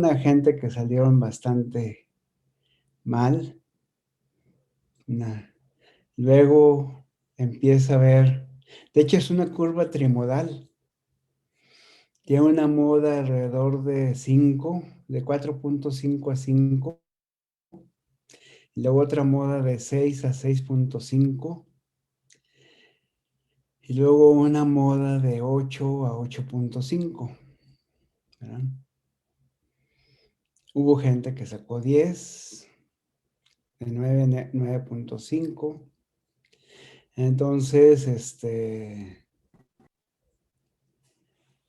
una gente que salieron bastante mal. Luego empieza a ver, de hecho es una curva trimodal, tiene una moda alrededor de 5, de 4.5 a 5, y luego otra moda de 6 a 6.5, y luego una moda de 8 a 8.5, ¿verdad? Hubo gente que sacó 10, de 9, 9.5. Entonces,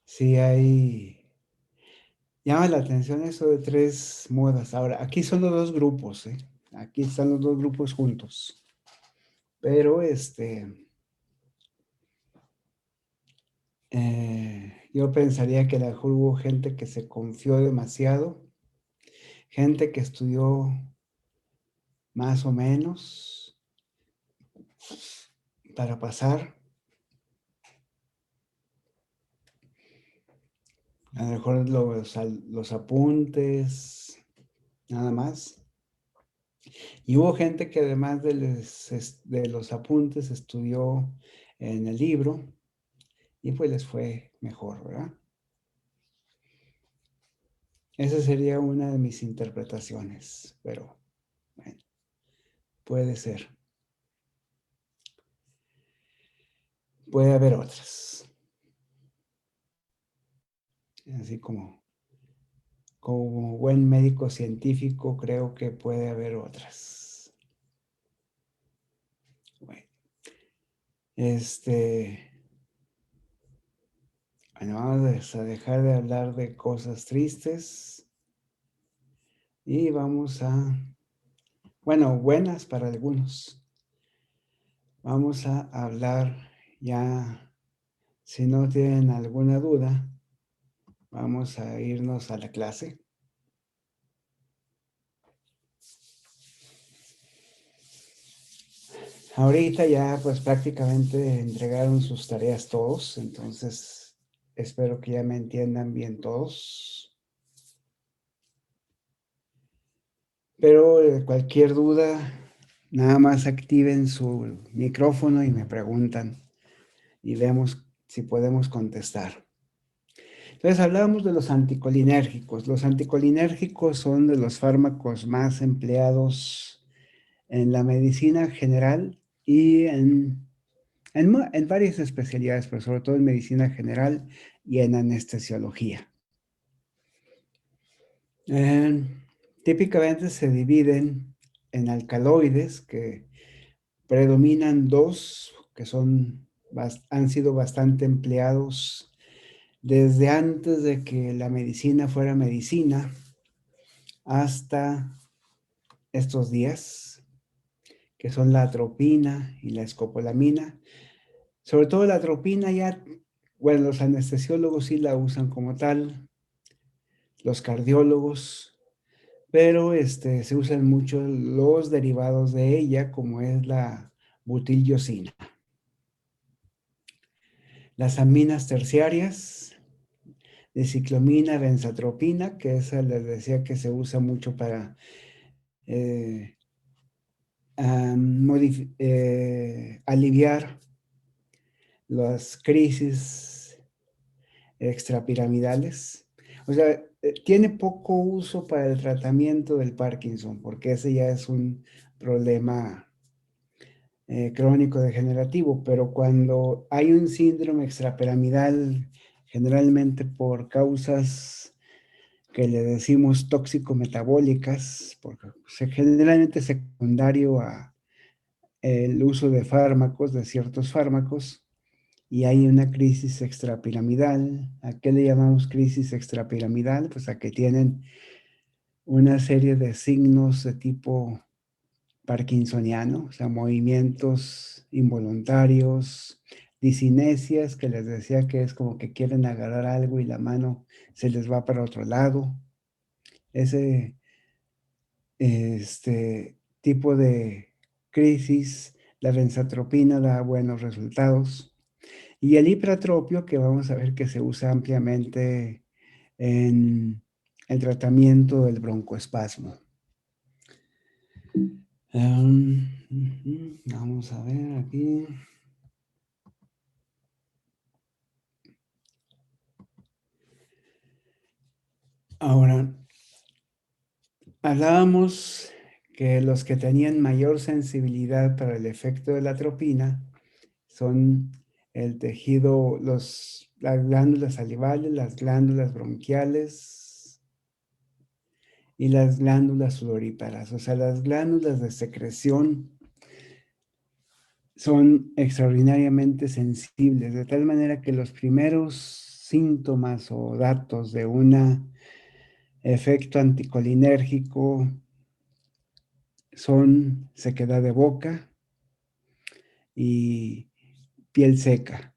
sí llama la atención eso de 3 modas. Ahora, aquí son los 2 grupos, ¿eh? Aquí están los 2 grupos juntos. Pero, yo pensaría que a lo mejor hubo gente que se confió demasiado, gente que estudió más o menos para pasar, a lo mejor los apuntes, nada más. Y hubo gente que además de los apuntes estudió en el libro y pues les fue mejor, ¿verdad? Esa sería una de mis interpretaciones, pero bueno, puede ser. Puede haber otras. Así como buen médico científico, creo que puede haber otras. Bueno, bueno, vamos a dejar de hablar de cosas tristes y vamos a, bueno, buenas para algunos. Vamos a hablar ya, si no tienen alguna duda, vamos a irnos a la clase. Ahorita ya pues prácticamente entregaron sus tareas todos, entonces espero que ya me entiendan bien todos. Pero cualquier duda, nada más activen su micrófono y me preguntan y vemos si podemos contestar. Entonces hablábamos de los anticolinérgicos. Los anticolinérgicos son de los fármacos más empleados en la medicina general y en varias especialidades, pero sobre todo en medicina general y en anestesiología. Eh, Típicamente se dividen en alcaloides, que predominan 2, que han sido bastante empleados desde antes de que la medicina fuera medicina hasta estos días, que son la atropina y la escopolamina. Sobre todo la atropina ya, bueno, los anestesiólogos sí la usan como tal, los cardiólogos, pero se usan mucho los derivados de ella, como es la butilgosina. Las aminas terciarias de ciclomina, benzatropina, que esa les decía que se usa mucho para aliviar las crisis extrapiramidales. O sea, tiene poco uso para el tratamiento del Parkinson, porque ese ya es un problema crónico degenerativo, pero cuando hay un síndrome extrapiramidal, generalmente por causas que le decimos tóxico-metabólicas, porque generalmente secundario a el uso de fármacos, de ciertos fármacos, y hay una crisis extrapiramidal. ¿A qué le llamamos crisis extrapiramidal? Pues a que tienen una serie de signos de tipo parkinsoniano, o sea, movimientos involuntarios, disinesias, que les decía que es como que quieren agarrar algo y la mano se les va para otro lado. Ese tipo de crisis, la benzatropina da buenos resultados. Y el hipratropio, que vamos a ver que se usa ampliamente en el tratamiento del broncoespasmo. Vamos a ver aquí. Ahora, hablábamos que los que tenían mayor sensibilidad para el efecto de la atropina son el tejido, las glándulas salivales, las glándulas bronquiales y las glándulas sudoríparas. O sea, las glándulas de secreción son extraordinariamente sensibles, de tal manera que los primeros síntomas o datos de un efecto anticolinérgico son sequedad de boca y piel seca.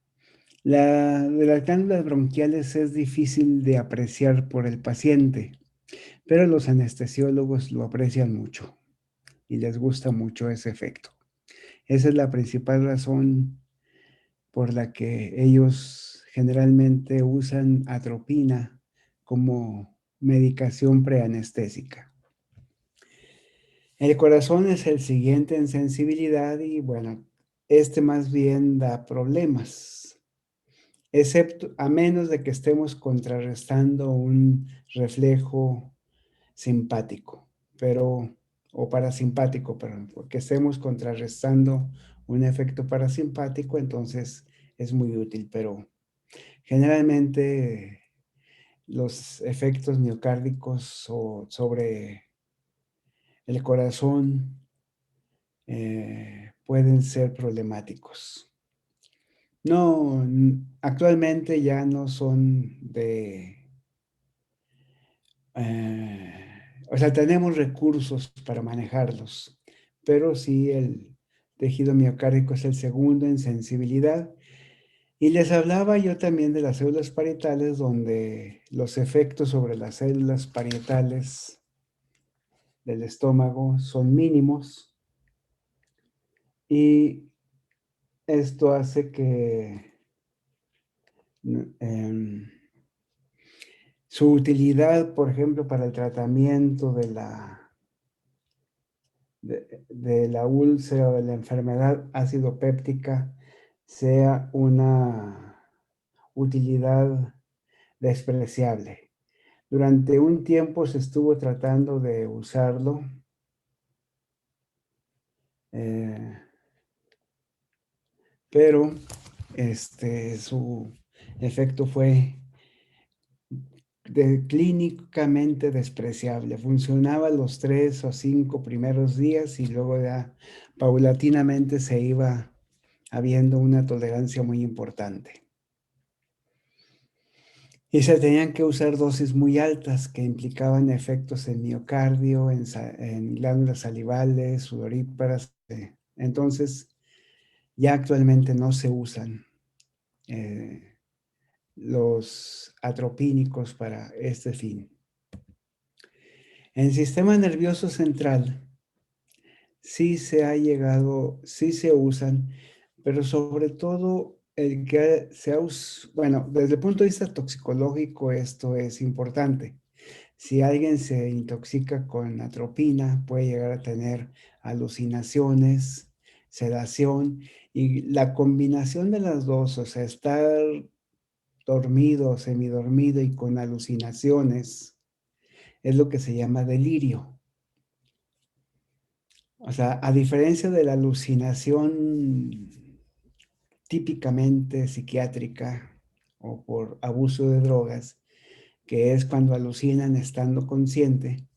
La de las glándulas bronquiales es difícil de apreciar por el paciente, pero los anestesiólogos lo aprecian mucho y les gusta mucho ese efecto. Esa es la principal razón por la que ellos generalmente usan atropina como medicación preanestésica. El corazón es el siguiente en sensibilidad y bueno, este más bien da problemas, excepto a menos de que estemos contrarrestando un reflejo simpático, pero o parasimpático, perdón, porque estemos contrarrestando un efecto parasimpático, entonces es muy útil, pero generalmente los efectos miocárdicos sobre el corazón pueden ser problemáticos. No, actualmente ya no son o sea, tenemos recursos para manejarlos, pero sí el tejido miocárdico es el segundo en sensibilidad. Y les hablaba yo también de las células parietales, donde los efectos sobre las células parietales del estómago son mínimos y esto hace que em, su utilidad, por ejemplo, para el tratamiento de la úlcera o de la enfermedad ácido péptica sea una utilidad despreciable. Durante un tiempo se estuvo tratando de usarlo, eh, pero su efecto fue clínicamente despreciable. Funcionaba los 3 o 5 primeros días y luego ya paulatinamente se iba habiendo una tolerancia muy importante. Y se tenían que usar dosis muy altas que implicaban efectos en miocardio, en glándulas salivales, sudoríparas. Entonces, ya actualmente no se usan los atropínicos para este fin. En el sistema nervioso central sí sí se usan, pero sobre todo el que bueno, desde el punto de vista toxicológico esto es importante. Si alguien se intoxica con atropina, puede llegar a tener alucinaciones, sedación, y la combinación de las dos, o sea, estar dormido, semidormido y con alucinaciones, es lo que se llama delirio. O sea, a diferencia de la alucinación típicamente psiquiátrica o por abuso de drogas, que es cuando alucinan estando consciente,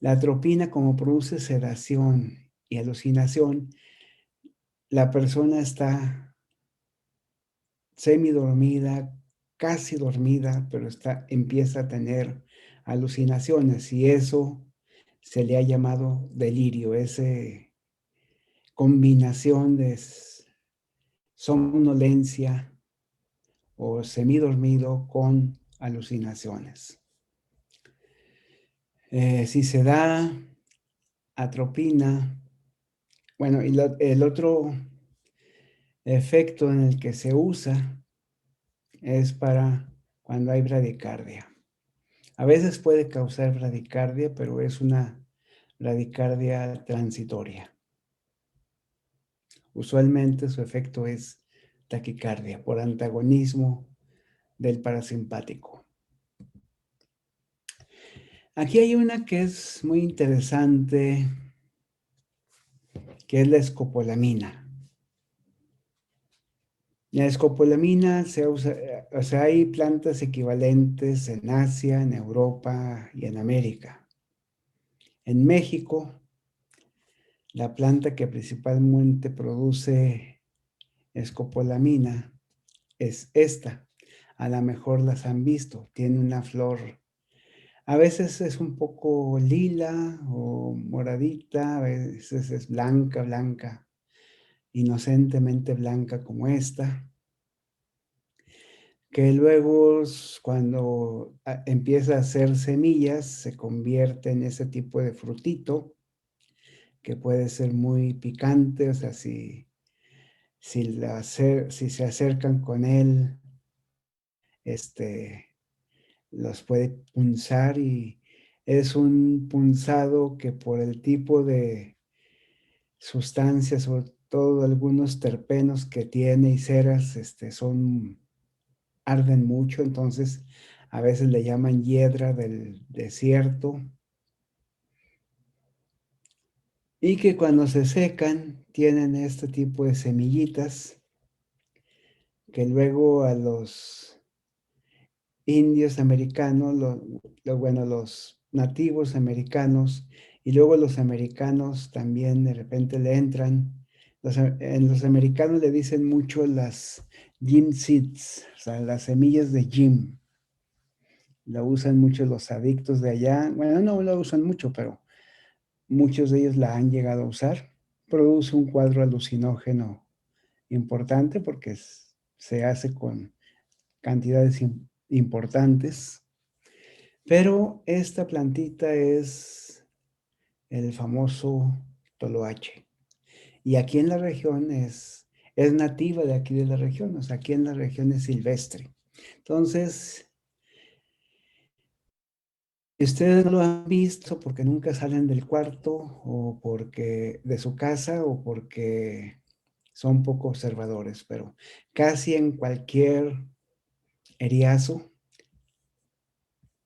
la atropina, como produce sedación y alucinación, la persona está semidormida, casi dormida, pero empieza a tener alucinaciones y eso se le ha llamado delirio, esa combinación de somnolencia o semidormido con alucinaciones. Si se da atropina, bueno, y el otro efecto en el que se usa es para cuando hay bradicardia. A veces puede causar bradicardia, pero es una bradicardia transitoria. Usualmente su efecto es taquicardia por antagonismo del parasimpático. Aquí hay una que es muy interesante, que es la escopolamina. La escopolamina se usa, o sea, hay plantas equivalentes en Asia, en Europa y en América. En México, la planta que principalmente produce escopolamina es esta. A lo mejor las han visto. Tiene una flor, a veces es un poco lila o moradita, a veces es blanca, blanca, inocentemente blanca como esta, que luego cuando empieza a hacer semillas se convierte en ese tipo de frutito que puede ser muy picante, o sea, si se acercan con él, este, los puede punzar y es un punzado que por el tipo de sustancias, sobre todo algunos terpenos que tiene y ceras, arden mucho, entonces a veces le llaman hiedra del desierto y que cuando se secan tienen este tipo de semillitas que luego a los indios americanos, bueno, los nativos americanos, y luego los americanos también de repente le entran. En los americanos le dicen mucho las Jim seeds, o sea, las semillas de Jim. La usan mucho los adictos de allá. Bueno, no la usan mucho, pero muchos de ellos la han llegado a usar. Produce un cuadro alucinógeno importante porque se hace con cantidades importantes. Pero esta plantita es el famoso toloache. Y aquí en la región es nativa de aquí de la región, o sea, aquí en la región es silvestre. Entonces, si ustedes no lo han visto porque nunca salen del cuarto o porque de su casa o porque son poco observadores, pero casi en cualquier eriazo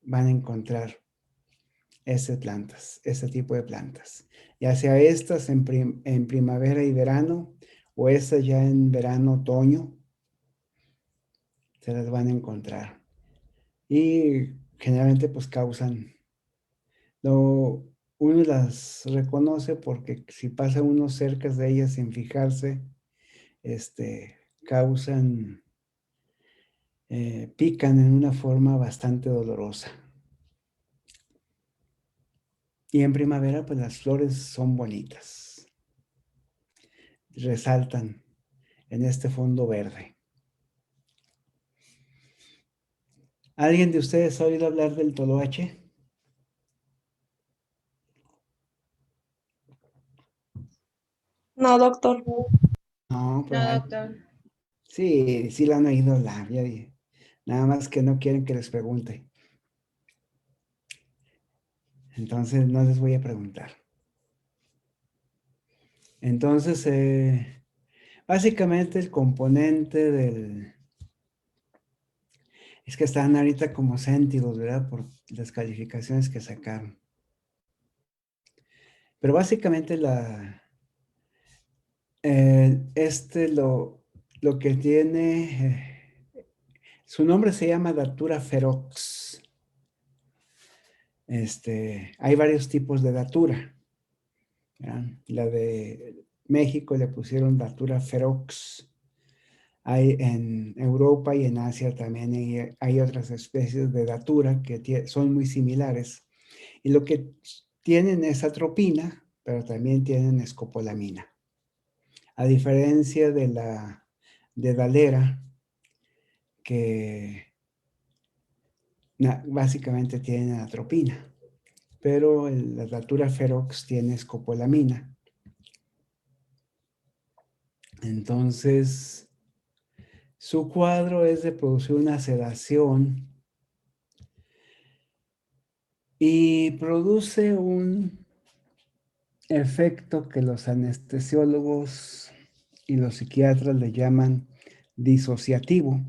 van a encontrar ese tipo de plantas, ya sea estas en primavera y verano o estas ya en verano, otoño, se las van a encontrar. Y generalmente pues uno las reconoce porque si pasa uno cerca de ellas sin fijarse, causan, pican en una forma bastante dolorosa. Y en primavera pues las flores son bonitas, resaltan en este fondo verde. ¿Alguien de ustedes ha oído hablar del toloache? No, doctor. No, pues No, doctor. sí, sí la han oído hablar, nada más que no quieren que les pregunte. Entonces no les voy a preguntar. Entonces, básicamente el componente es que están ahorita como céntimos, ¿verdad? Por las calificaciones que sacaron. Pero básicamente lo que tiene, su nombre se llama Datura ferox. Hay varios tipos de datura, ¿verdad? La de México le pusieron Datura ferox. Hay en Europa y en Asia también hay otras especies de datura que son muy similares. Y lo que tienen es atropina, pero también tienen escopolamina. A diferencia de Dalera, que básicamente tienen atropina, pero la Datura ferox tiene escopolamina. Entonces, su cuadro es de producir una sedación y produce un efecto que los anestesiólogos y los psiquiatras le llaman disociativo.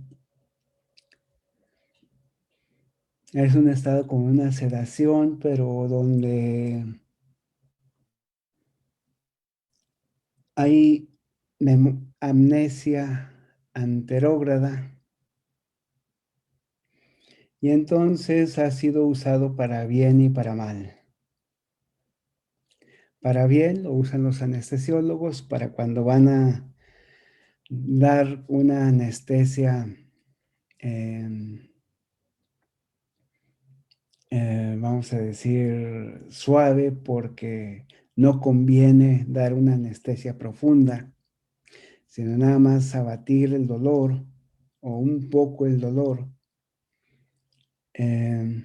Es un estado como una sedación, pero donde hay amnesia anterógrada, y entonces ha sido usado para bien y para mal. Para bien lo usan los anestesiólogos para cuando van a dar una anestesia, em, vamos a decir, suave, porque no conviene dar una anestesia profunda, sino nada más abatir el dolor o un poco el dolor. Em,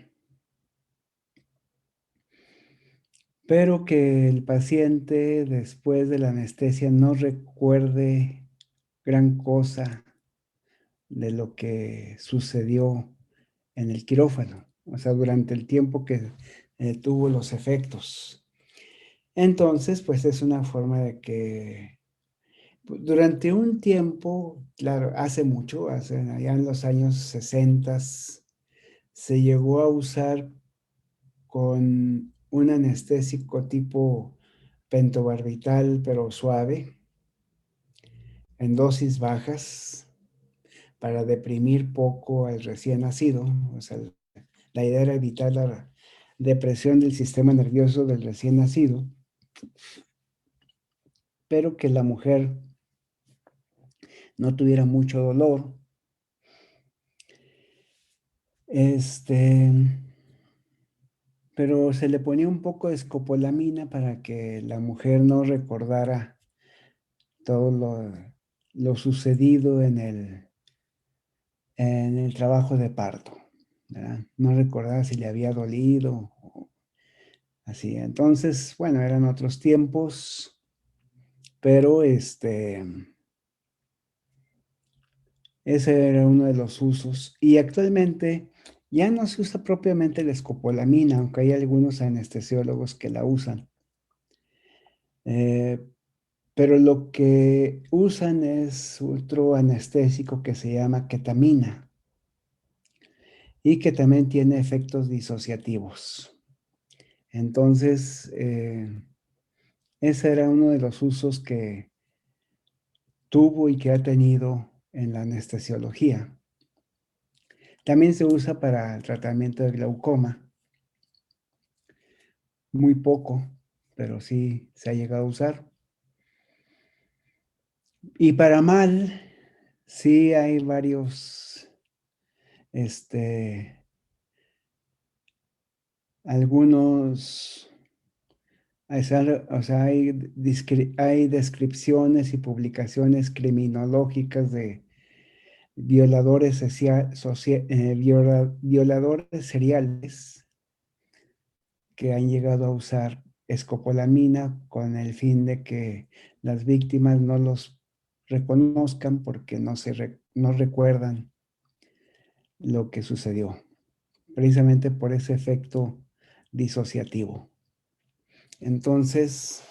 pero que el paciente después de la anestesia no recuerde gran cosa de lo que sucedió en el quirófano, o sea, durante el tiempo que tuvo los efectos. Entonces, pues es una forma de que durante un tiempo, claro, hace mucho, allá en los años 60, se llegó a usar con un anestésico tipo pentobarbital, pero suave, en dosis bajas, para deprimir poco al recién nacido. O sea, la idea era evitar la depresión del sistema nervioso del recién nacido, pero que la mujer no tuviera mucho dolor. Este, pero se le ponía un poco de escopolamina para que la mujer no recordara todo lo sucedido en el trabajo de parto, ¿verdad? No recordaba si le había dolido o así. Entonces, bueno, eran otros tiempos, pero ese era uno de los usos. Y actualmente ya no se usa propiamente la escopolamina, aunque hay algunos anestesiólogos que la usan. Eh, pero lo que usan es otro anestésico que se llama ketamina y que también tiene efectos disociativos. Entonces, ese era uno de los usos que tuvo y que ha tenido en la anestesiología. También se usa para el tratamiento de glaucoma, muy poco, pero sí se ha llegado a usar. Y para mal, sí hay varios, este, algunos, o sea, hay descripciones y publicaciones criminológicas de violadores seriales que han llegado a usar escopolamina con el fin de que las víctimas no los reconozcan porque no recuerdan lo que sucedió, precisamente por ese efecto disociativo. Entonces,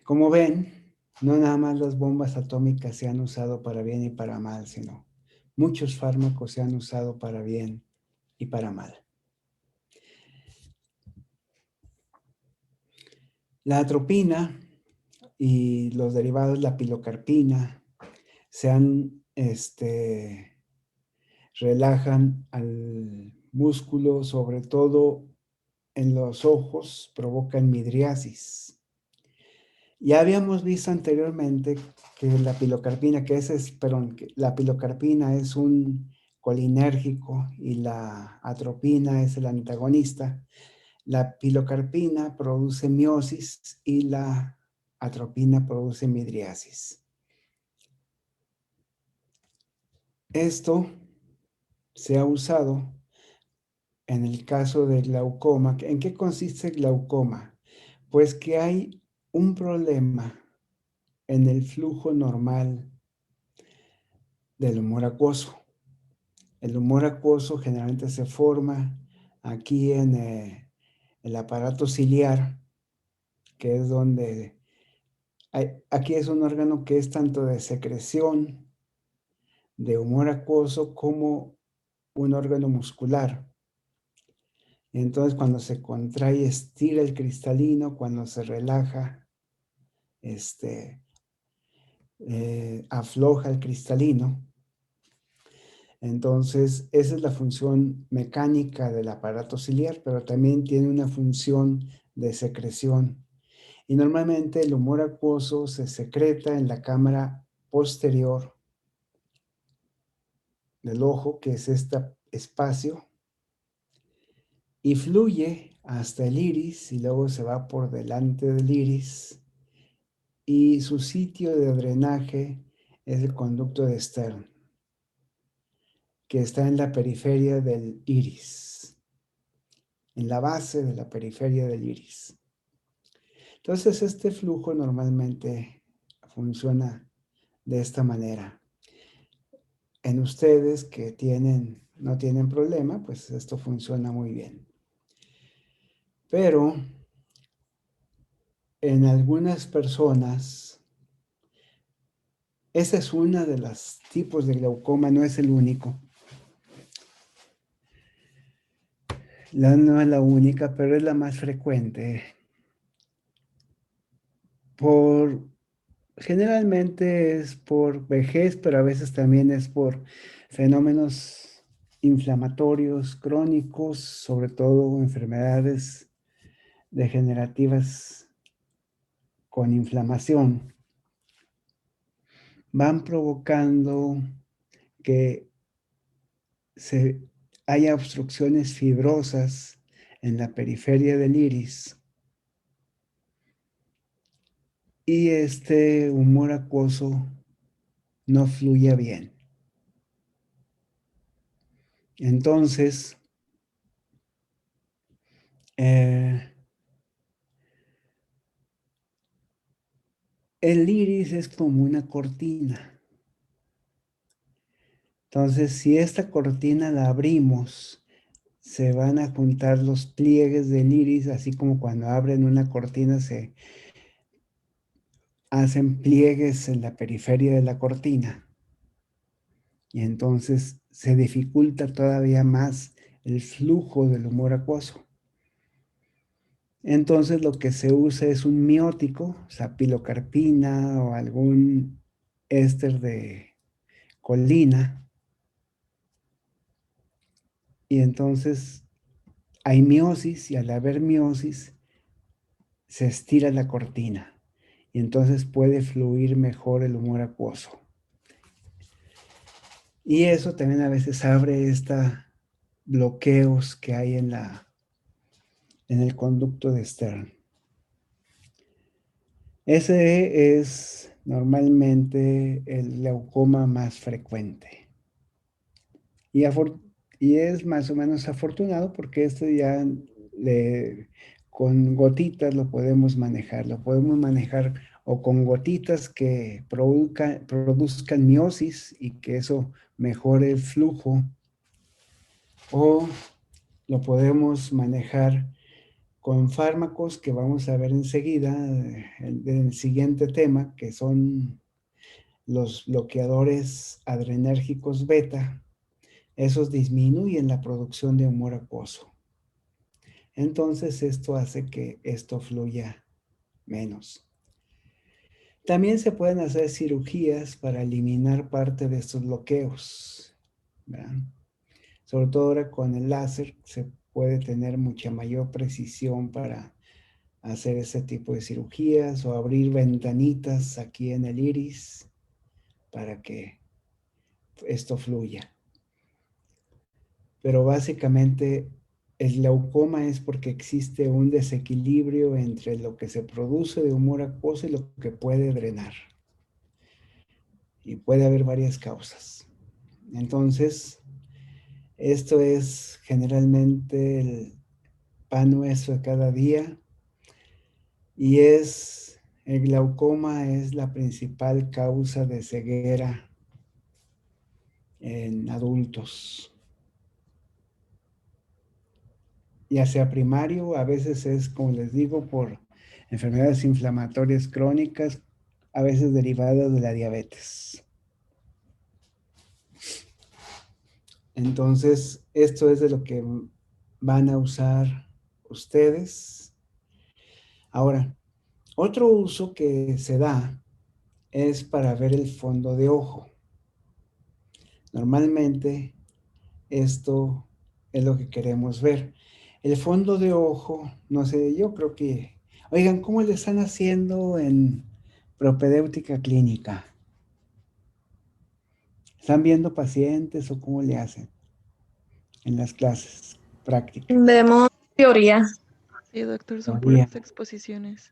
como ven, no nada más las bombas atómicas se han usado para bien y para mal, sino muchos fármacos se han usado para bien y para mal. La atropina y los derivados, la pilocarpina, relajan al músculo, sobre todo en los ojos, provocan midriasis. Ya habíamos visto anteriormente que la pilocarpina, que la pilocarpina es un colinérgico y la atropina es el antagonista. La pilocarpina produce miosis y la atropina produce midriasis. Esto se ha usado en el caso de glaucoma. ¿En qué consiste el glaucoma? Pues que hay un problema en el flujo normal del humor acuoso. El humor acuoso generalmente se forma aquí en el aparato ciliar, que es donde aquí es un órgano que es tanto de secreción de humor acuoso como un órgano muscular. Entonces, cuando se contrae, estira el cristalino, cuando se relaja, este, afloja el cristalino. Entonces, esa es la función mecánica del aparato ciliar, pero también tiene una función de secreción. Y normalmente el humor acuoso se secreta en la cámara posterior del ojo, que es este espacio, y fluye hasta el iris y luego se va por delante del iris. Y su sitio de drenaje es el conducto de Stern, que está en la periferia del iris, en la base de la periferia del iris. Entonces, este flujo normalmente funciona de esta manera. En ustedes que no tienen problema, pues esto funciona muy bien. Pero en algunas personas, esa es una de los tipos de glaucoma, no es el único. No es la única, pero es la más frecuente. Generalmente es por vejez, pero a veces también es por fenómenos inflamatorios crónicos, sobre todo enfermedades degenerativas con inflamación. Van provocando que haya obstrucciones fibrosas en la periferia del iris y este humor acuoso no fluye bien. Entonces, el iris es como una cortina. Entonces, si esta cortina la abrimos, se van a juntar los pliegues del iris, así como cuando abren una cortina se hacen pliegues en la periferia de la cortina. Y entonces se dificulta todavía más el flujo del humor acuoso. Entonces lo que se usa es un miótico, o sea, pilocarpina o algún éster de colina. Y entonces hay miosis y al haber miosis se estira la cortina y entonces puede fluir mejor el humor acuoso. Y eso también a veces abre estos bloqueos que hay en el conducto de Stern. Ese es normalmente el glaucoma más frecuente. Y, y es más o menos afortunado porque esto ya con gotitas lo podemos manejar. Lo podemos manejar o con gotitas que produzcan miosis y que eso mejore el flujo. O lo podemos manejar con fármacos que vamos a ver enseguida en el siguiente tema, que son los bloqueadores adrenérgicos beta. Esos disminuyen la producción de humor acuoso. Entonces esto hace que esto fluya menos. También se pueden hacer cirugías para eliminar parte de estos bloqueos, ¿verdad? Sobre todo ahora con el láser se puede tener mucha mayor precisión para hacer ese tipo de cirugías o abrir ventanitas aquí en el iris para que esto fluya. Pero básicamente el glaucoma es porque existe un desequilibrio entre lo que se produce de humor acuoso y lo que puede drenar. Y puede haber varias causas. Entonces, esto es generalmente el pan nuestro de cada día y el glaucoma es la principal causa de ceguera en adultos, ya sea primario, a veces es, como les digo, por enfermedades inflamatorias crónicas, a veces derivadas de la diabetes. Entonces, esto es de lo que van a usar ustedes. Ahora, otro uso que se da es para ver el fondo de ojo. Normalmente, esto es lo que queremos ver. El fondo de ojo, no sé, yo creo que... Oigan, ¿cómo le están haciendo en propedéutica clínica? ¿Están viendo pacientes o cómo le hacen en las clases prácticas? Vemos teoría. Sí, doctor, son Teoría. puras exposiciones.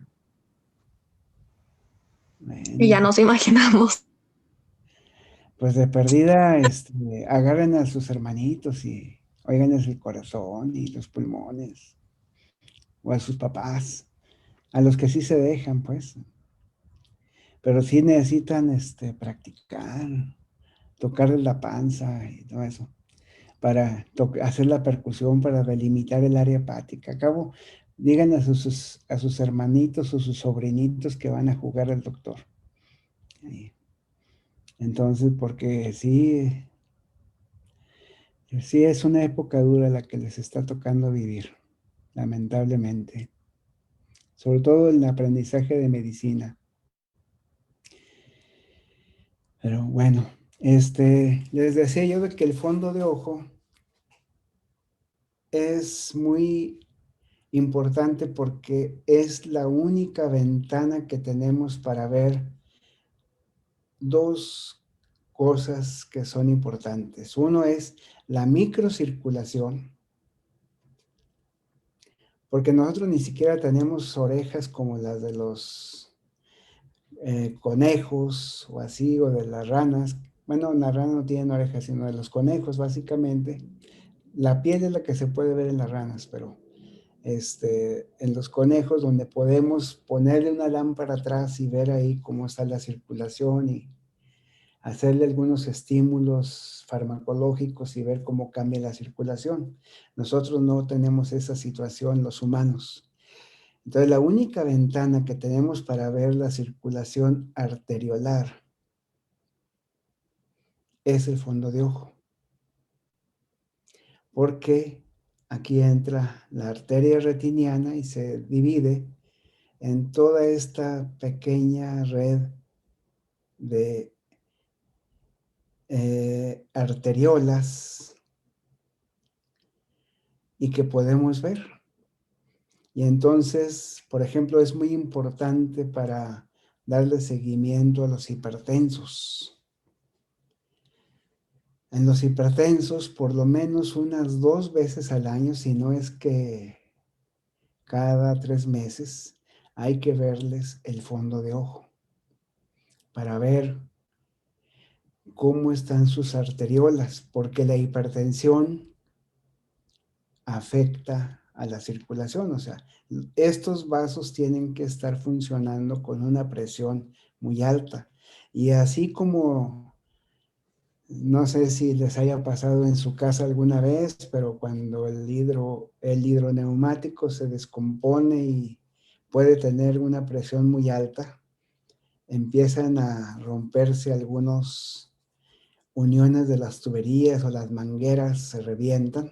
Y ya Bueno, nos imaginamos. pues de perdida, agarren a sus hermanitos y óiganles el corazón y los pulmones, o a sus papás, a los que sí se dejan, pues, pero sí necesitan, practicar, tocarles la panza y todo eso, para hacer la percusión, para delimitar el área hepática. Acabo, digan a sus hermanitos o sus sobrinitos que van a jugar al doctor. Y entonces, porque sí es una época dura la que les está tocando vivir, lamentablemente, sobre todo en el aprendizaje de medicina. Pero bueno, les decía yo de que el fondo de ojo es muy importante porque es la única ventana que tenemos para ver dos cosas que son importantes. Uno es la microcirculación, porque nosotros ni siquiera tenemos orejas como las de los conejos o así, o de las ranas. Bueno, las ranas no tienen orejas, sino de los conejos, básicamente. La piel es la que se puede ver en las ranas, pero en los conejos, donde podemos ponerle una lámpara atrás y ver ahí cómo está la circulación y hacerle algunos estímulos farmacológicos y ver cómo cambia la circulación. Nosotros no tenemos esa situación, los humanos. Entonces, la única ventana que tenemos para ver la circulación arteriolar es el fondo de ojo, porque aquí entra la arteria retiniana y se divide en toda esta pequeña red de arteriolas y que podemos ver. Y entonces, por ejemplo, es muy importante para darle seguimiento a los hipertensos. En los hipertensos, por lo menos unas 2 veces al año, si no es que cada 3 meses, hay que verles el fondo de ojo para ver cómo están sus arteriolas, porque la hipertensión afecta a la circulación. O sea, estos vasos tienen que estar funcionando con una presión muy alta. Y así como, no sé si les haya pasado en su casa alguna vez, pero cuando el hidroneumático se descompone y puede tener una presión muy alta, empiezan a romperse algunas uniones de las tuberías o las mangueras se revientan.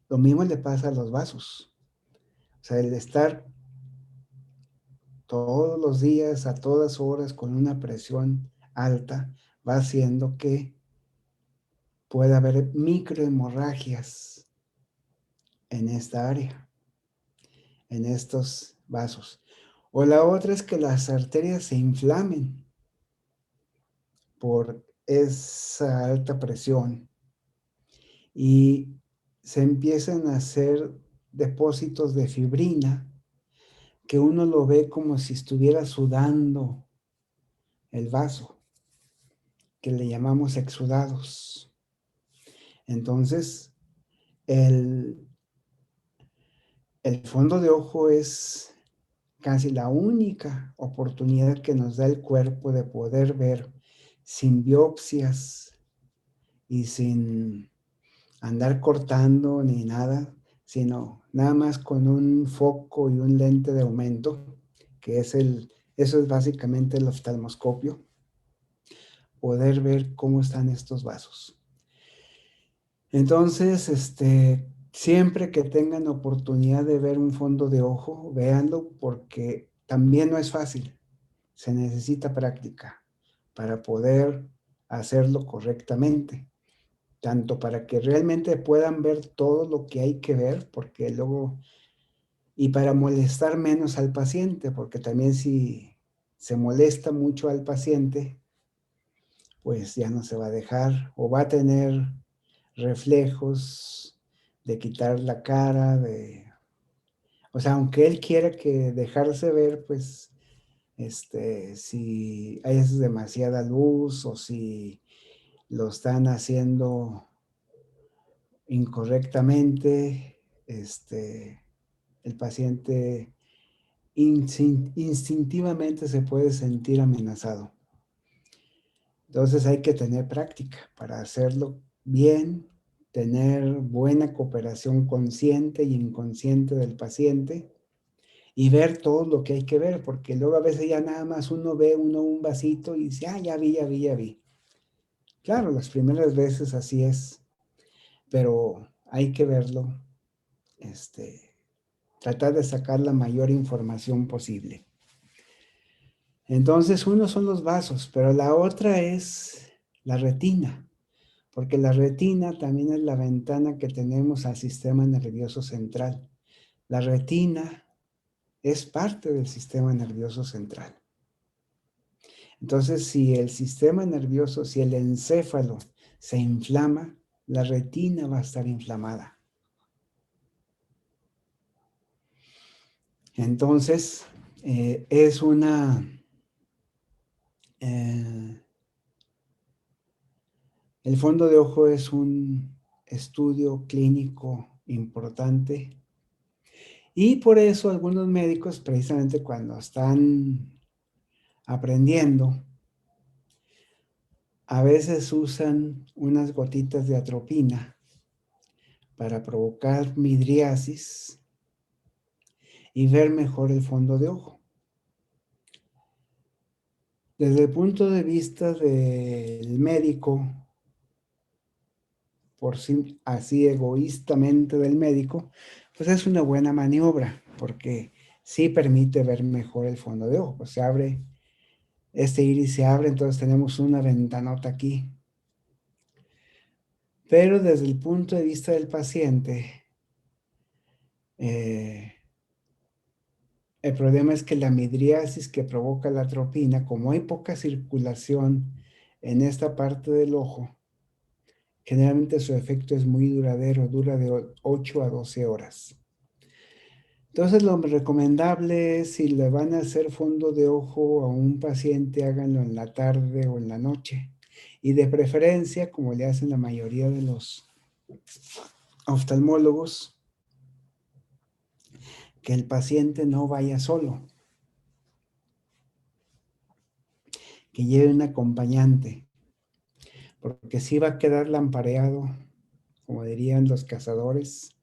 Lo mismo le pasa a los vasos. O sea, el estar todos los días, a todas horas, con una presión alta, va haciendo que pueda haber microhemorragias en esta área, en estos vasos. O la otra es que las arterias se inflamen por esa alta presión y se empiezan a hacer depósitos de fibrina que uno lo ve como si estuviera sudando el vaso, que le llamamos exudados. Entonces, el, el fondo de ojo es casi la única oportunidad que nos da el cuerpo de poder ver sin biopsias y sin andar cortando ni nada, sino nada más con un foco y un lente de aumento, que es eso es básicamente el oftalmoscopio, poder ver cómo están estos vasos. Entonces, siempre que tengan oportunidad de ver un fondo de ojo, véanlo porque también no es fácil. Se necesita práctica para poder hacerlo correctamente, tanto para que realmente puedan ver todo lo que hay que ver, porque luego, y para molestar menos al paciente, porque también si se molesta mucho al paciente, pues ya no se va a dejar o va a tener reflejos de quitar la cara, o sea, aunque él quiera que dejarse ver, pues, si hay demasiada luz o si lo están haciendo incorrectamente, el paciente instintivamente se puede sentir amenazado. Entonces hay que tener práctica para hacerlo bien, tener buena cooperación consciente y inconsciente del paciente y ver todo lo que hay que ver, porque luego a veces ya nada más uno ve un vasito y dice, ya vi, ya vi, ya vi. Claro, las primeras veces así es, pero hay que verlo, tratar de sacar la mayor información posible. Entonces, uno son los vasos, pero la otra es la retina, porque la retina también es la ventana que tenemos al sistema nervioso central. La retina es parte del sistema nervioso central. Entonces, si el sistema nervioso, si el encéfalo se inflama, la retina va a estar inflamada. Entonces, es el fondo de ojo es un estudio clínico importante y por eso algunos médicos, precisamente cuando están aprendiendo, a veces usan unas gotitas de atropina para provocar midriasis y ver mejor el fondo de ojo. Desde el punto de vista del médico, por sí, así egoístamente del médico, pues es una buena maniobra, porque sí permite ver mejor el fondo de ojo. Pues se abre, este iris se abre, entonces tenemos una ventanota aquí. Pero desde el punto de vista del paciente, el problema es que la midriasis que provoca la atropina, como hay poca circulación en esta parte del ojo, generalmente su efecto es muy duradero, dura de 8 a 12 horas. Entonces, lo recomendable es si le van a hacer fondo de ojo a un paciente, háganlo en la tarde o en la noche. Y de preferencia, como le hacen la mayoría de los oftalmólogos, que el paciente no vaya solo, que lleve un acompañante, porque si va a quedar lampareado, como dirían los cazadores,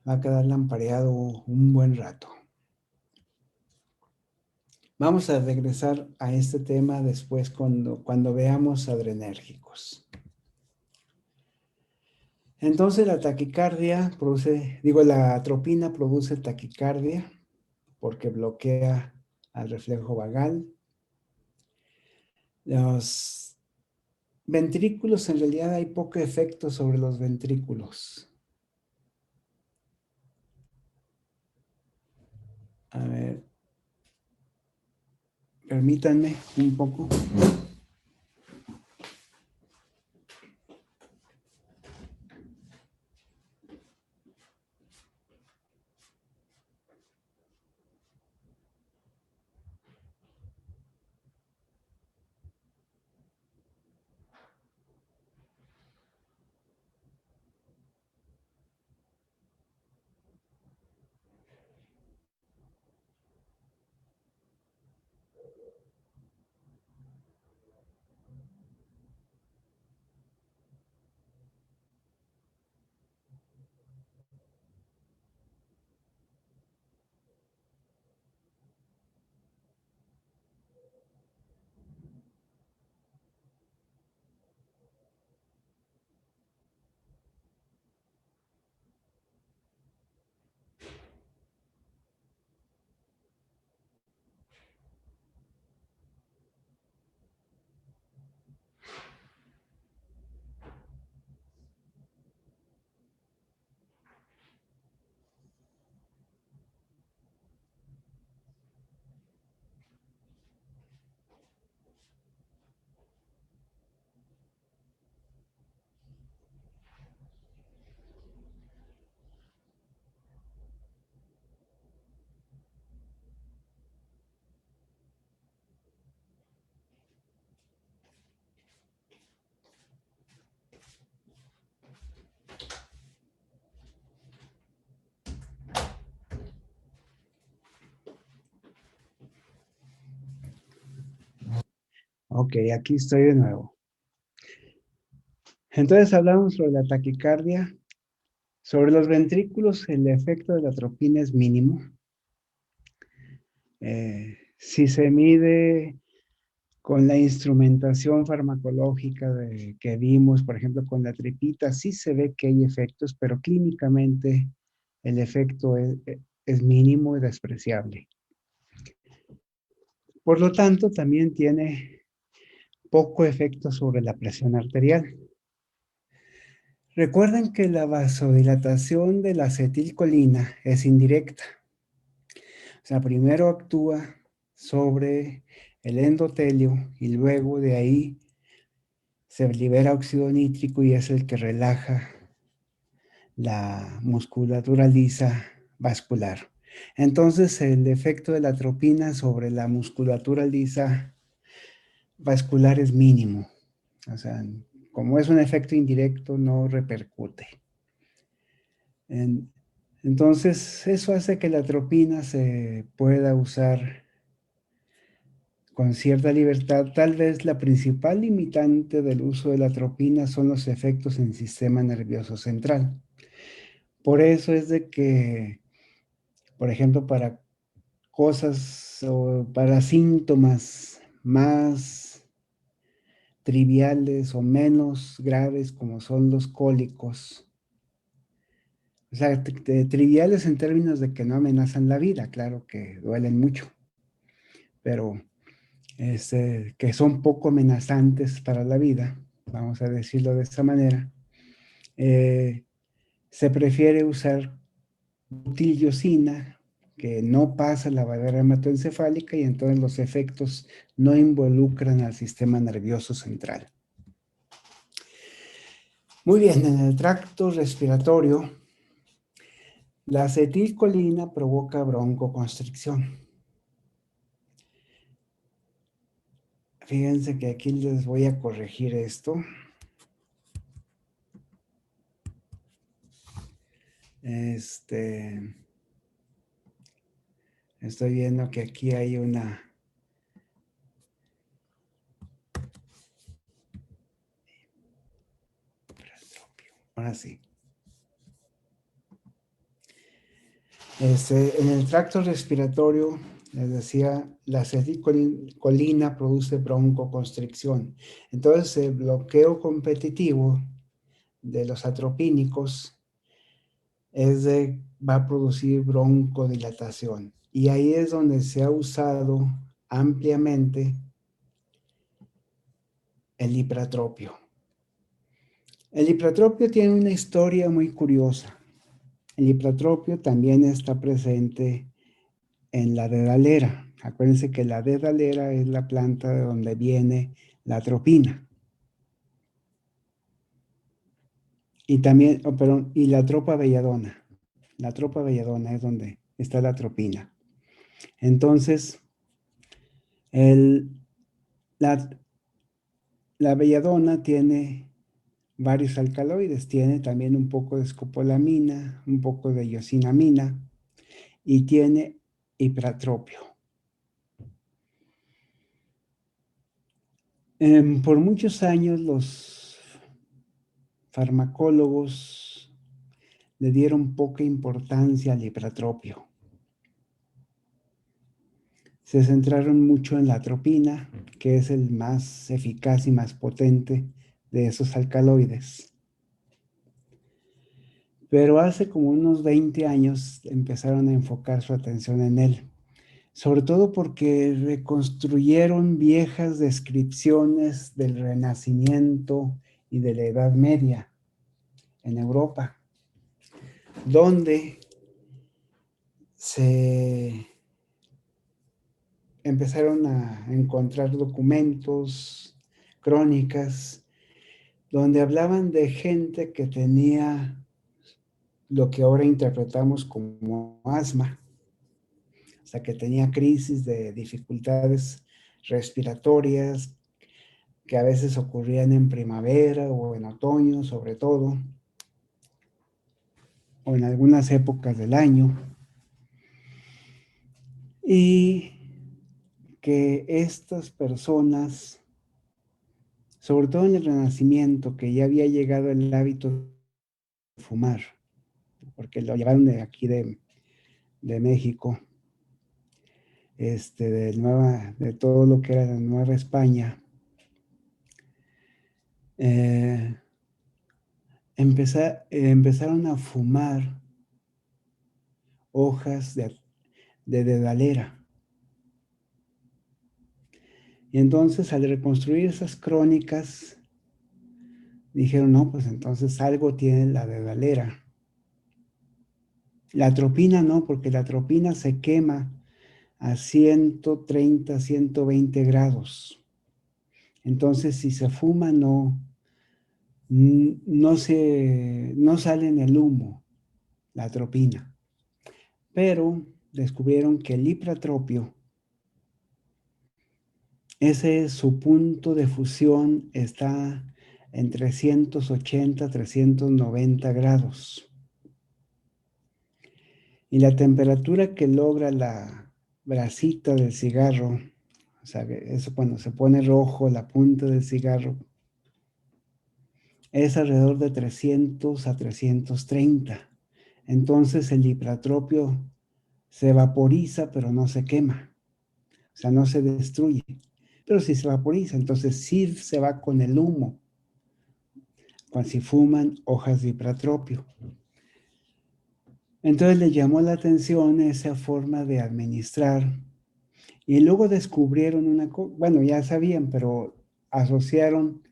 va a quedar lampareado un buen rato. Vamos a regresar a este tema después cuando veamos adrenérgicos. Entonces la taquicardia la atropina produce taquicardia porque bloquea al reflejo vagal. Los ventrículos, en realidad hay poco efecto sobre los ventrículos. A ver, permítanme un poco. Ok, aquí estoy de nuevo. Entonces hablamos sobre la taquicardia. Sobre los ventrículos, el efecto de la atropina es mínimo. Si se mide con la instrumentación farmacológica que vimos, por ejemplo, con la tripita, sí se ve que hay efectos, pero clínicamente el efecto es mínimo y despreciable. Por lo tanto, también tiene poco efecto sobre la presión arterial. Recuerden que la vasodilatación de la acetilcolina es indirecta. O sea, primero actúa sobre el endotelio y luego de ahí se libera óxido nítrico y es el que relaja la musculatura lisa vascular. Entonces, el efecto de la atropina sobre la musculatura lisa vascular es mínimo. O sea, como es un efecto indirecto, no repercute. Entonces, eso hace que la atropina se pueda usar con cierta libertad. Tal vez la principal limitante del uso de la atropina son los efectos en el sistema nervioso central. Por eso es de que, por ejemplo, para cosas o para síntomas más triviales o menos graves como son los cólicos, o sea, triviales en términos de que no amenazan la vida, claro que duelen mucho, pero que son poco amenazantes para la vida, vamos a decirlo de esta manera, se prefiere usar butilosina, que no pasa la barrera hematoencefálica y entonces los efectos no involucran al sistema nervioso central. Muy bien, en el tracto respiratorio, la acetilcolina provoca broncoconstricción. Fíjense que aquí les voy a corregir esto. Estoy viendo que aquí hay una... Ahora sí. En el tracto respiratorio, les decía, la acetilcolina produce broncoconstricción. Entonces, el bloqueo competitivo de los atropínicos va a producir broncodilatación. Y ahí es donde se ha usado ampliamente el hipratropio. El hipratropio tiene una historia muy curiosa. El hipratropio también está presente en la dedalera. Acuérdense que la dedalera es la planta de donde viene la atropina. Y también, y la tropa belladona. La tropa belladona es donde está la atropina. Entonces, la belladona tiene varios alcaloides. Tiene también un poco de escopolamina, un poco de iosinamina y tiene hipratropio. Por muchos años los farmacólogos le dieron poca importancia al hipratropio. Se centraron mucho en la atropina, que es el más eficaz y más potente de esos alcaloides. Pero hace como unos 20 años empezaron a enfocar su atención en él, sobre todo porque reconstruyeron viejas descripciones del Renacimiento y de la Edad Media en Europa, donde se empezaron a encontrar documentos, crónicas, donde hablaban de gente que tenía lo que ahora interpretamos como asma, o sea, que tenía crisis de dificultades respiratorias, que a veces ocurrían en primavera o en otoño, sobre todo, o en algunas épocas del año, y que estas personas sobre todo en el Renacimiento, que ya había llegado el hábito de fumar, porque lo llevaron de aquí de México, de todo lo que era la Nueva España. Empezaron a fumar hojas de dedalera. Y entonces, al reconstruir esas crónicas, dijeron, no, pues entonces algo tiene la dedalera. La atropina no, porque la atropina se quema a 130, 120 grados. Entonces, si se fuma, no sale en el humo la atropina. Pero descubrieron que el hipratropio, su punto de fusión está en 380, 390 grados. Y la temperatura que logra la brasita del cigarro, o sea, eso cuando se pone rojo la punta del cigarro, es alrededor de 300 a 330. Entonces el hipratropio se vaporiza, pero no se quema. O sea, no se destruye. Pero si se vaporiza, entonces sí se va con el humo. Cuando si fuman hojas de hipratropio. Entonces le llamó la atención esa forma de administrar. Y luego descubrieron una cosa, bueno, ya sabían, pero asociaron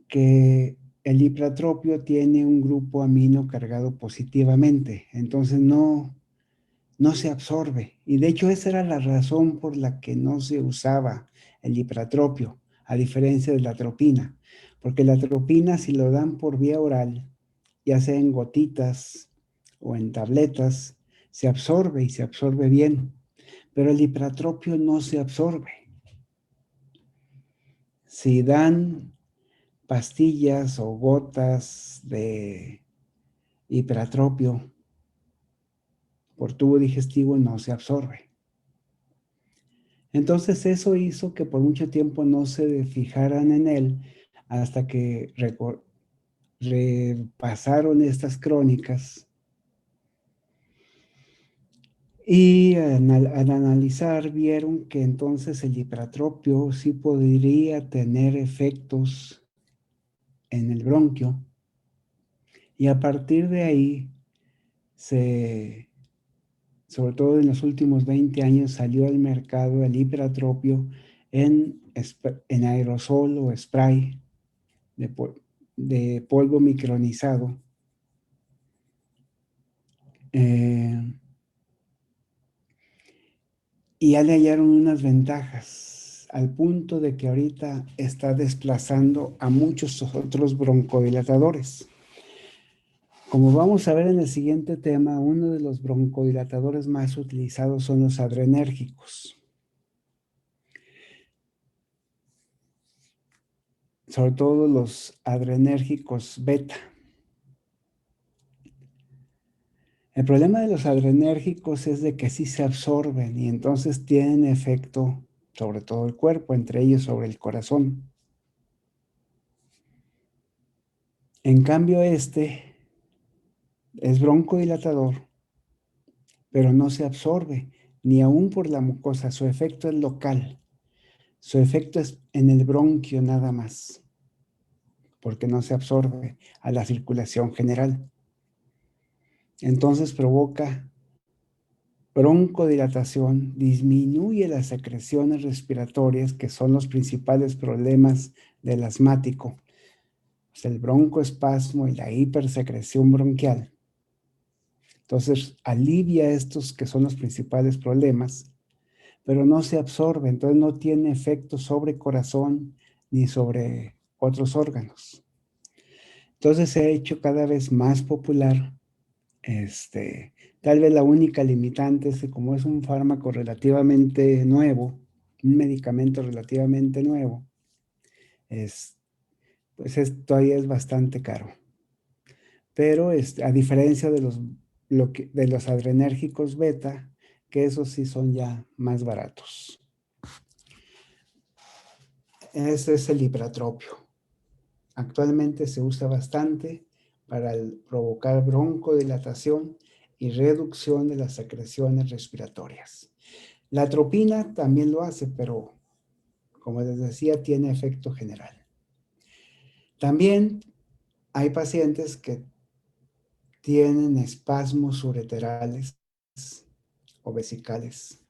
que el hipratropio tiene un grupo amino cargado positivamente. Entonces no se absorbe. Y de hecho esa era la razón por la que no se usaba el hipratropio, a diferencia de la atropina. Porque la atropina, si lo dan por vía oral, ya sea en gotitas o en tabletas, se absorbe y se absorbe bien. Pero el hipratropio no se absorbe. Si dan pastillas o gotas de hipratropio por tubo digestivo, no se absorbe. Entonces eso hizo que por mucho tiempo no se fijaran en él hasta que repasaron estas crónicas y al analizar vieron que entonces el hipratropio sí podría tener efectos en el bronquio y a partir de ahí sobre todo en los últimos 20 años salió al mercado el hipratropio en aerosol o spray de polvo micronizado. Y ya le hallaron unas ventajas, al punto de que ahorita está desplazando a muchos otros broncodilatadores. Como vamos a ver en el siguiente tema, uno de los broncodilatadores más utilizados son los adrenérgicos. Sobre todo los adrenérgicos beta. El problema de los adrenérgicos es de que sí se absorben y entonces tienen efecto sobre todo el cuerpo, entre ellos sobre el corazón. En cambio es broncodilatador, pero no se absorbe, ni aún por la mucosa. Su efecto es local. Su efecto es en el bronquio nada más, porque no se absorbe a la circulación general. Entonces provoca broncodilatación, disminuye las secreciones respiratorias, que son los principales problemas del asmático. O sea, el broncoespasmo y la hipersecreción bronquial. Entonces, alivia estos que son los principales problemas, pero no se absorbe, entonces no tiene efecto sobre corazón ni sobre otros órganos. Entonces se ha hecho cada vez más popular. Tal vez la única limitante es que como es un fármaco relativamente nuevo, un medicamento relativamente nuevo, todavía es bastante caro. Pero a diferencia de los adrenérgicos beta, que esos sí son ya más baratos. Ese es el ibratropio. Actualmente se usa bastante para provocar broncodilatación y reducción de las secreciones respiratorias. La atropina también lo hace, pero como les decía, tiene efecto general. También hay pacientes que tienen espasmos ureterales o vesicales.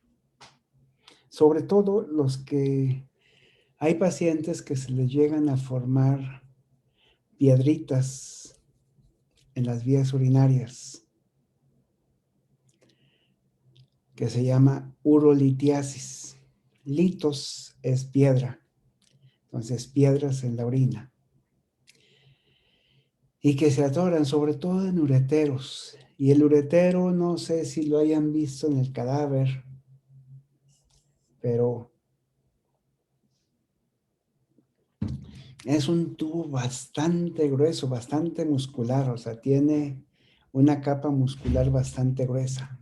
Sobre todo los que hay pacientes que se les llegan a formar piedritas en las vías urinarias, que se llama urolitiasis. Litos es piedra, entonces piedras en la orina. Y que se atoran sobre todo en ureteros. Y el uretero, no sé si lo hayan visto en el cadáver, pero es un tubo bastante grueso, bastante muscular, o sea, tiene una capa muscular bastante gruesa.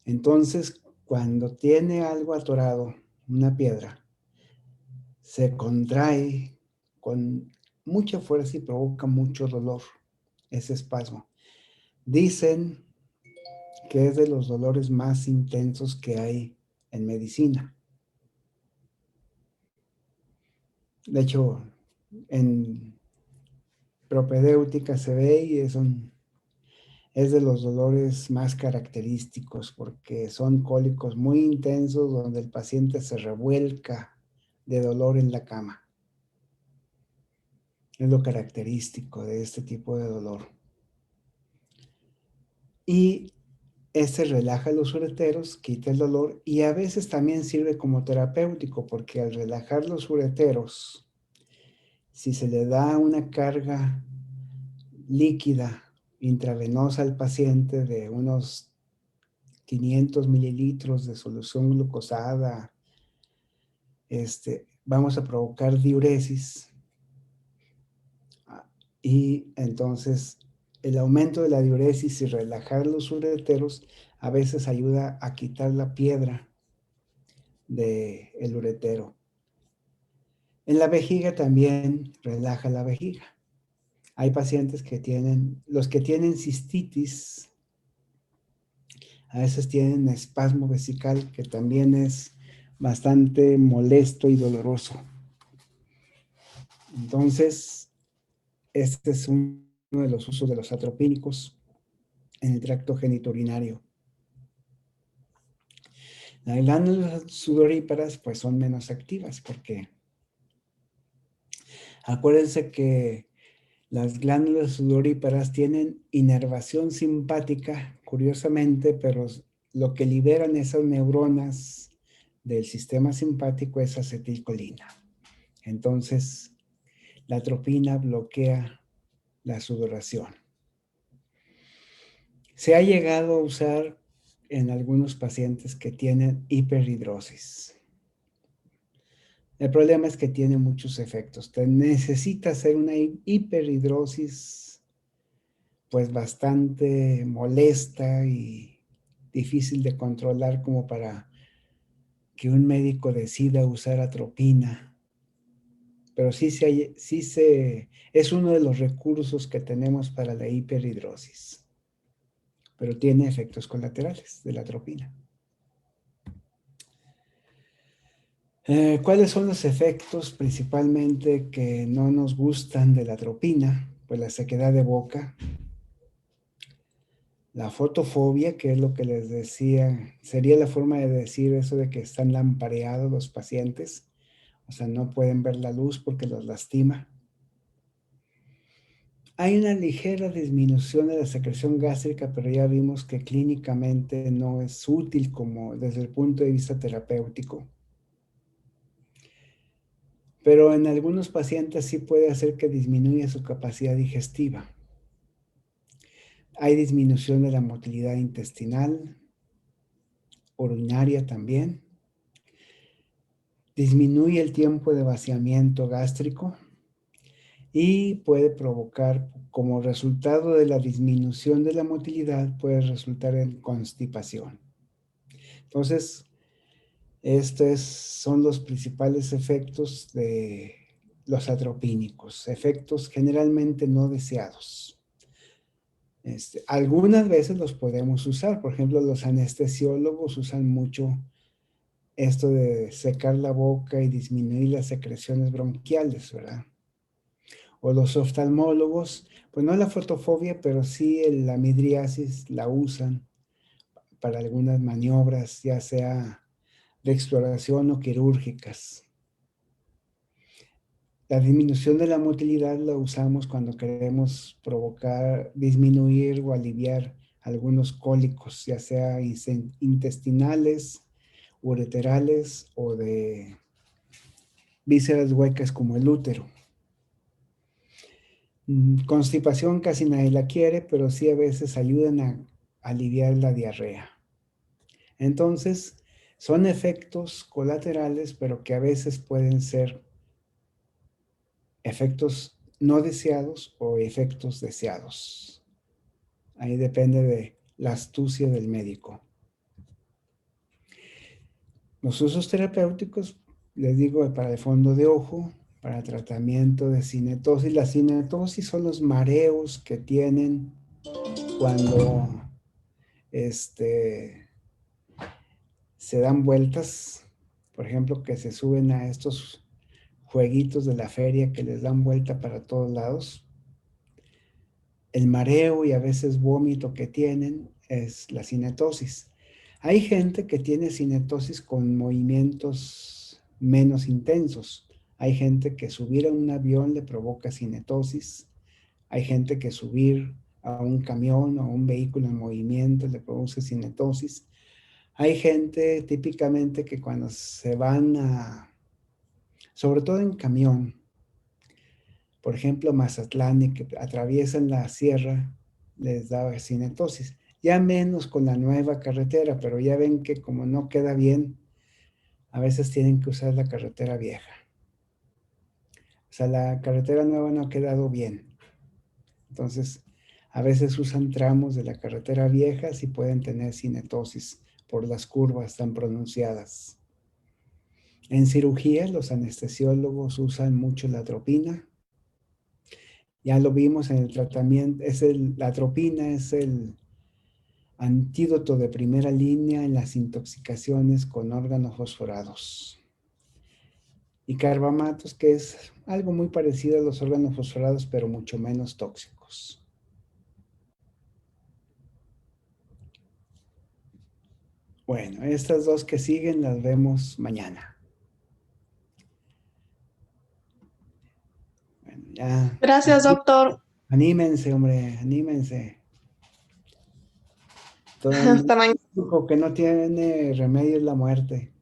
Entonces, cuando tiene algo atorado, una piedra, se contrae con mucha fuerza y provoca mucho dolor, ese espasmo. Dicen que es de los dolores más intensos que hay en medicina. De hecho, en propedéutica se ve y es de los dolores más característicos porque son cólicos muy intensos donde el paciente se revuelca de dolor en la cama. Es lo característico de este tipo de dolor. Y este relaja los ureteros, quita el dolor y a veces también sirve como terapéutico porque al relajar los ureteros, si se le da una carga líquida intravenosa al paciente de unos 500 mililitros de solución glucosada, vamos a provocar diuresis. Y entonces el aumento de la diuresis y relajar los ureteros a veces ayuda a quitar la piedra del uretero. En la vejiga también relaja la vejiga. Hay pacientes que los que tienen cistitis, a veces tienen espasmo vesical, que también es bastante molesto y doloroso. Entonces, este es uno de los usos de los atropínicos en el tracto genitourinario. Las glándulas sudoríparas pues son menos activas porque acuérdense que las glándulas sudoríparas tienen inervación simpática, curiosamente, pero lo que liberan esas neuronas del sistema simpático es acetilcolina. Entonces, la atropina bloquea la sudoración. Se ha llegado a usar en algunos pacientes que tienen hiperhidrosis. El problema es que tiene muchos efectos. Te necesita hacer una hiperhidrosis pues bastante molesta y difícil de controlar como para que un médico decida usar atropina. Pero es uno de los recursos que tenemos para la hiperhidrosis. Pero tiene efectos colaterales de la atropina. ¿Cuáles son los efectos principalmente que no nos gustan de la atropina? Pues la sequedad de boca, la fotofobia, que es lo que les decía, sería la forma de decir eso de que están lampareados los pacientes, o sea, no pueden ver la luz porque los lastima. Hay una ligera disminución de la secreción gástrica, pero ya vimos que clínicamente no es útil como desde el punto de vista terapéutico. Pero en algunos pacientes sí puede hacer que disminuya su capacidad digestiva. Hay disminución de la motilidad intestinal, urinaria también. Disminuye el tiempo de vaciamiento gástrico y puede provocar, como resultado de la disminución de la motilidad, puede resultar en constipación. Entonces, Son los principales efectos de los atropínicos, efectos generalmente no deseados. Algunas veces los podemos usar, por ejemplo, los anestesiólogos usan mucho esto de secar la boca y disminuir las secreciones bronquiales, ¿verdad? O los oftalmólogos, pues no la fotofobia, pero sí la midriasis la usan para algunas maniobras, ya sea de exploración o quirúrgicas. La disminución de la motilidad la usamos cuando queremos disminuir o aliviar algunos cólicos, ya sea intestinales, ureterales o de vísceras huecas como el útero. Constipación casi nadie la quiere, pero sí a veces ayudan a aliviar la diarrea. Entonces, son efectos colaterales, pero que a veces pueden ser efectos no deseados o efectos deseados. Ahí depende de la astucia del médico. Los usos terapéuticos, les digo, para el fondo de ojo, para tratamiento de cinetosis. La cinetosis son los mareos que tienen cuando se dan vueltas, por ejemplo, que se suben a estos jueguitos de la feria que les dan vuelta para todos lados. El mareo y a veces vómito que tienen es la cinetosis. Hay gente que tiene cinetosis con movimientos menos intensos. Hay gente que subir a un avión le provoca cinetosis. Hay gente que subir a un camión o a un vehículo en movimiento le produce cinetosis. Hay gente típicamente que cuando se van sobre todo en camión, por ejemplo, Mazatlán, y que atraviesan la sierra, les da cinetosis. Ya menos con la nueva carretera, pero ya ven que como no queda bien, a veces tienen que usar la carretera vieja. O sea, la carretera nueva no ha quedado bien. Entonces, a veces usan tramos de la carretera vieja y pueden tener cinetosis por las curvas tan pronunciadas. En cirugía, los anestesiólogos usan mucho la atropina. Ya lo vimos en el tratamiento, la atropina es el antídoto de primera línea en las intoxicaciones con órganos fosforados. Y carbamatos, que es algo muy parecido a los órganos fosforados, pero mucho menos tóxicos. Bueno, estas dos que siguen las vemos mañana. Bueno, ya. Gracias, doctor. Anímense, hombre, anímense. Todo el Hasta mañana. único que no tiene remedio es la muerte.